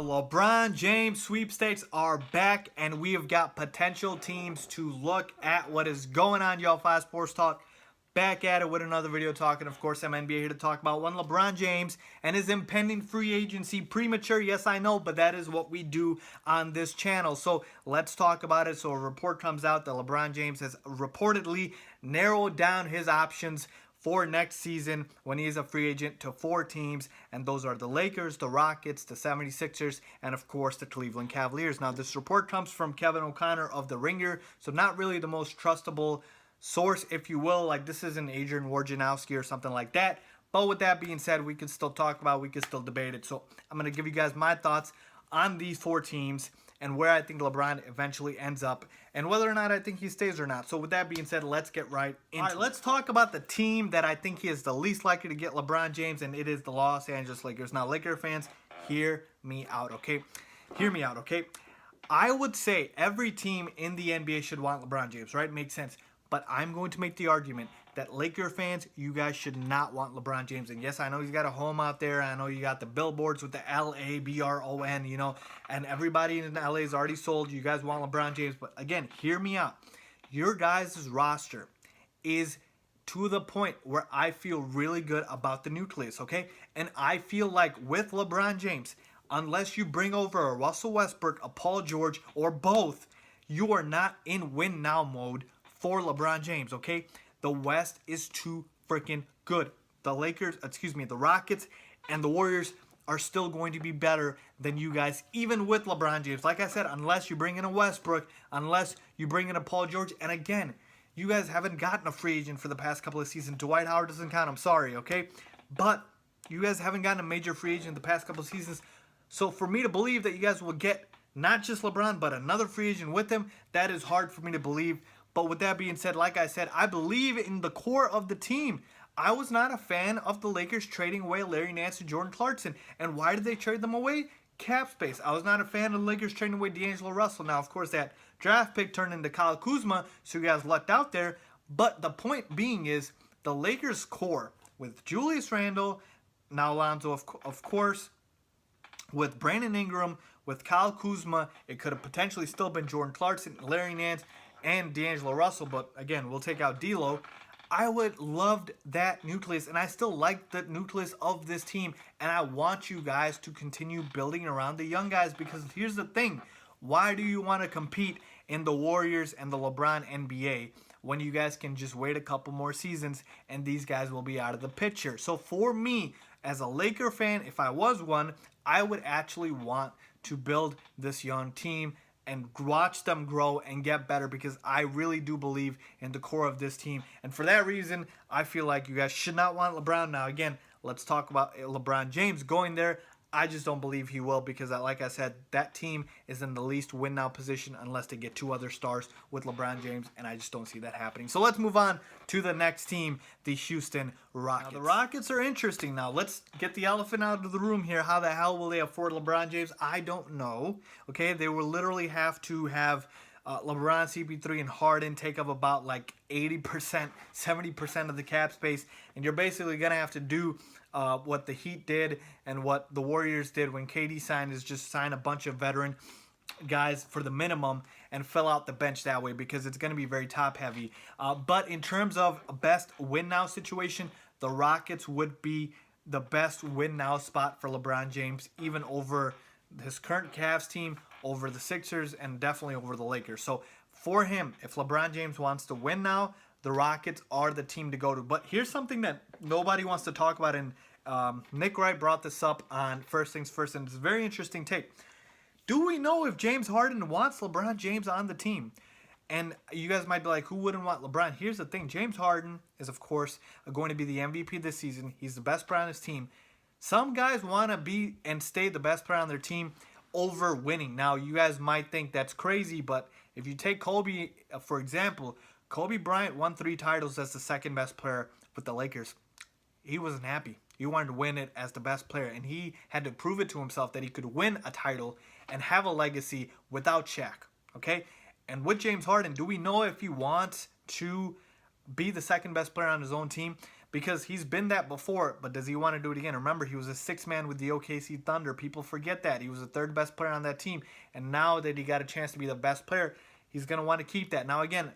LeBron James sweepstakes are back, and we have got potential teams to look at what is going on, y'all. Fast Sports Talk back at it with another video talking, of course, I'm NBA here to talk about one LeBron James and his impending free agency. Premature, yes, I know, but that is what we do on this channel. So let's talk about it. So a report comes out that LeBron James has reportedly narrowed down his options for next season when he is a free agent to 4 teams, and those are the Lakers, the Rockets, the 76ers, and of course the Cleveland Cavaliers. Now this report comes from Kevin O'Connor of The Ringer, so not really the most trustable source, if you will. Like, this isn't Adrian Wojnarowski or something like that. But with that being said, we can still talk about it, we can still debate it. So I'm going to give you guys my thoughts on these 4 teams and where I think LeBron eventually ends up and whether or not I think he stays or not. So with that being said, let's get right into it. All right, let's talk about the team that I think he is the least likely to get LeBron James, and it is the Los Angeles Lakers. Now, Laker fans, hear me out, okay? Hear me out, okay? I would say every team in the NBA should want LeBron James, right? Makes sense. But I'm going to make the argument that Laker fans, you guys should not want LeBron James. And yes, I know he's got a home out there. I know you got the billboards with the LABRON, you know, and everybody in LA is already sold. You guys want LeBron James. But again, hear me out. Your guys' roster is to the point where I feel really good about the nucleus, okay? And I feel like with LeBron James, unless you bring over a Russell Westbrook, a Paul George, or both, you are not in win now mode for LeBron James, okay? The West is too freaking good. The Rockets and the Warriors are still going to be better than you guys, even with LeBron James. Like I said, unless you bring in a Westbrook, unless you bring in a Paul George, and again, you guys haven't gotten a free agent for the past couple of seasons. Dwight Howard doesn't count, I'm sorry, okay? But you guys haven't gotten a major free agent the past couple of seasons. So for me to believe that you guys will get not just LeBron, but another free agent with him, that is hard for me to believe. But with that being said, like I said, I believe in the core of the team. I was not a fan of the Lakers trading away Larry Nance and Jordan Clarkson. And why did they trade them away? Cap space. I was not a fan of the Lakers trading away D'Angelo Russell. Now, of course, that draft pick turned into Kyle Kuzma, so you guys lucked out there. But the point being is the Lakers core with Julius Randle, now Alonzo, of course, with Brandon Ingram, with Kyle Kuzma, it could have potentially still been Jordan Clarkson, Larry Nance, and D'Angelo Russell, but again, we'll take out D'Lo. I would loved that nucleus, and I still like the nucleus of this team, and I want you guys to continue building around the young guys, because here's the thing. Why do you want to compete in the Warriors and the LeBron NBA when you guys can just wait a couple more seasons and these guys will be out of the picture? So for me, as a Laker fan, if I was one, I would actually want to build this young team and watch them grow and get better, because I really do believe in the core of this team. And for that reason, I feel like you guys should not want LeBron. Now, again, let's talk about LeBron James going there. I just don't believe he will, because like I said, that team is in the least win now position unless they get 2 other stars with LeBron James, and I just don't see that happening. So let's move on to the next team, the Houston Rockets. Now, the Rockets are interesting. Now, let's get the elephant out of the room here. How the hell will they afford LeBron James? I don't know. Okay, they will literally have to have LeBron, CP3, and Harden take up about like 80%, 70% of the cap space, and you're basically going to have to do what the Heat did and what the Warriors did when KD signed, is just sign a bunch of veteran guys for the minimum and fill out the bench that way, because it's going to be very top heavy. But in terms of best win now situation, the Rockets would be the best win now spot for LeBron James, even over his current Cavs team, over the Sixers, and definitely over the Lakers. So for him, if LeBron James wants to win now, the Rockets are the team to go to. But here's something that nobody wants to talk about, and Nick Wright brought this up on First Things First, and it's a very interesting take. Do we know if James Harden wants LeBron James on the team? And you guys might be like, who wouldn't want LeBron? Here's the thing. James Harden is, of course, going to be the MVP this season. He's the best player on his team. Some guys want to be and stay the best player on their team over winning. Now, you guys might think that's crazy, but if you take Kobe, for example, Kobe Bryant won 3 titles as the second best player with the Lakers. He wasn't happy. He wanted to win it as the best player, and he had to prove it to himself that he could win a title and have a legacy without Shaq, okay? And with James Harden, do we know if he wants to be the second best player on his own team? because he's been that before, but does he want to do it again? Remember, he was a sixth man with the OKC Thunder. People forget that. He was the third best player on that team, and now that he got a chance to be the best player, he's going to want to keep that. Now, again,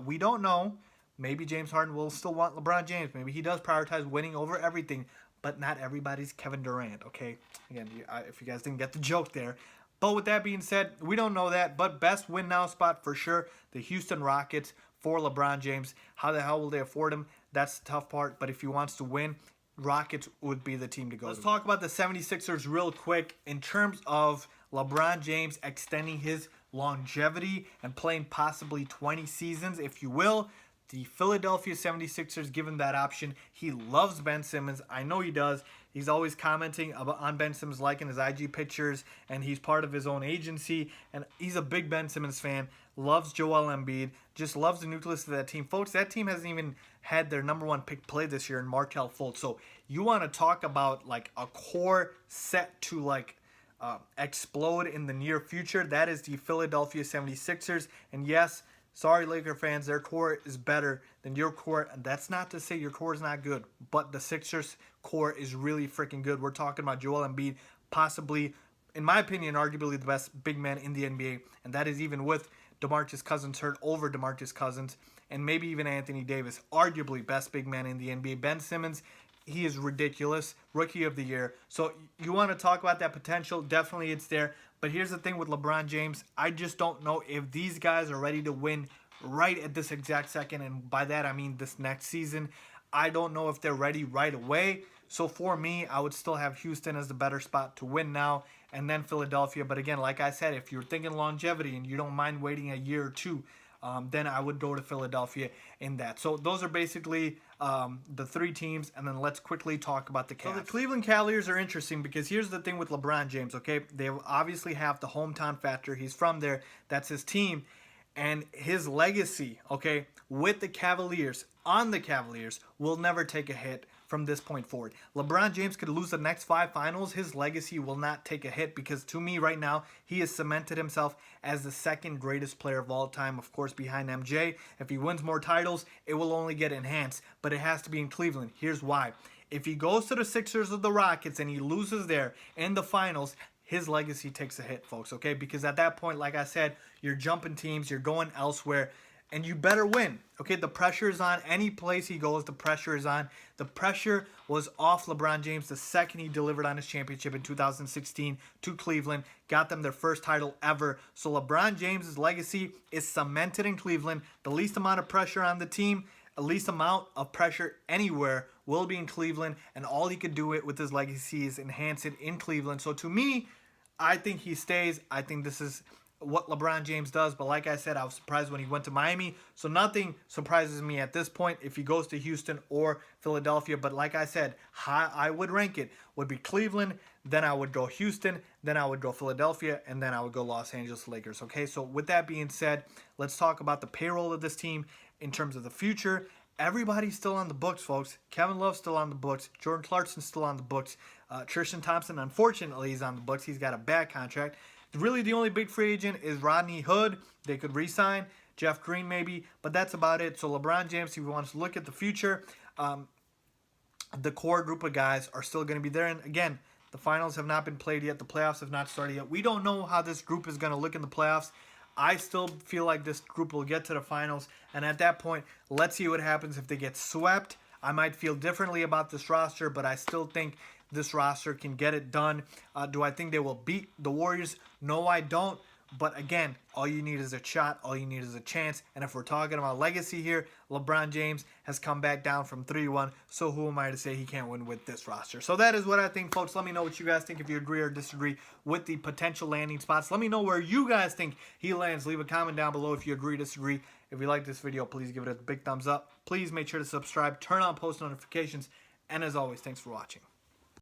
we don't know. Maybe James Harden will still want LeBron James. Maybe he does prioritize winning over everything, but not everybody's Kevin Durant, okay? Again, if you guys didn't get the joke there. But with that being said, we don't know that. But best win now spot for sure, the Houston Rockets for LeBron James. How the hell will they afford him? That's the tough part. But if he wants to win, Rockets would be the team to go. Let's talk about the 76ers real quick in terms of LeBron James extending his longevity and playing possibly 20 seasons, if you will. The Philadelphia 76ers give him that option. He loves Ben Simmons. I know he does. He's always commenting on Ben Simmons, liking his IG pictures, and he's part of his own agency. And he's a big Ben Simmons fan. Loves Joel Embiid. Just loves the nucleus of that team. Folks, that team hasn't even had their #1 pick play this year in Markelle Fultz. So you want to talk about like a core set to like explode in the near future. That is the Philadelphia 76ers. And yes, sorry, Laker fans, their core is better than your core. That's not to say your core is not good, but the Sixers core is really freaking good. We're talking about Joel Embiid, possibly, in my opinion, arguably the best big man in the NBA, and that is even with DeMarcus Cousins hurt over DeMarcus Cousins, and maybe even Anthony Davis, arguably best big man in the NBA. Ben Simmons, he is ridiculous, rookie of the year. So you want to talk about that potential, definitely it's there. But here's the thing with LeBron James, I just don't know if these guys are ready to win right at this exact second. And by that, I mean this next season. I don't know if they're ready right away. So for me, I would still have Houston as the better spot to win now, and then Philadelphia. But again, like I said, if you're thinking longevity and you don't mind waiting a year or two, then I would go to Philadelphia in that. So those are basically the three teams, and then let's quickly talk about the Cavs. So the Cleveland Cavaliers are interesting because here's the thing with LeBron James, okay? They obviously have the hometown factor. He's from there. That's his team. And his legacy, okay, with the Cavaliers, on the Cavaliers, will never take a hit from this point forward. LeBron James could lose the next 5 finals. His legacy will not take a hit because to me right now, he has cemented himself as the second greatest player of all time, of course, behind MJ. If he wins more titles, it will only get enhanced, but it has to be in Cleveland. Here's why. If he goes to the Sixers or the Rockets and he loses there in the finals, his legacy takes a hit, folks, okay? Because at that point, like I said, you're jumping teams, you're going elsewhere, and you better win. Okay, the pressure is on. Any place he goes, the pressure is on. The pressure was off LeBron James the second he delivered on his championship in 2016 to Cleveland. Got them their first title ever. So LeBron James' legacy is cemented in Cleveland. The least amount of pressure on the team, the least amount of pressure anywhere will be in Cleveland. And all he could do it with his legacy is enhance it in Cleveland. So to me, I think he stays. I think this is what LeBron James does, but like I said, I was surprised when he went to Miami, so nothing surprises me at this point if he goes to Houston or Philadelphia. But like I said, how I would rank it would be Cleveland, then I would go Houston, then I would go Philadelphia, and then I would go Los Angeles Lakers. Okay, so with that being said, let's talk about the payroll of this team in terms of the future. Everybody's still on the books, folks. Kevin Love's still on the books. Jordan Clarkson's still on the books. Tristan Thompson, unfortunately, is on the books. He's got a bad contract. Really, the only big free agent is Rodney Hood. They could re-sign Jeff Green maybe, but that's about it. So LeBron James, if he wants to look at the future, the core group of guys are still going to be there. And again, the finals have not been played yet. The playoffs have not started yet. We don't know how this group is going to look in the playoffs. I still feel like this group will get to the finals. And at that point, let's see what happens. If they get swept, I might feel differently about this roster, but I still think this roster can get it done. Do I think they will beat the Warriors? No, I don't. But again, all you need is a shot. All you need is a chance. And if we're talking about legacy here, LeBron James has come back down from 3-1. So who am I to say he can't win with this roster? So that is what I think, folks. Let me know what you guys think, if you agree or disagree with the potential landing spots. Let me know where you guys think he lands. Leave a comment down below if you agree or disagree. If you like this video, please give it a big thumbs up. Please make sure to subscribe, turn on post notifications. And as always, thanks for watching.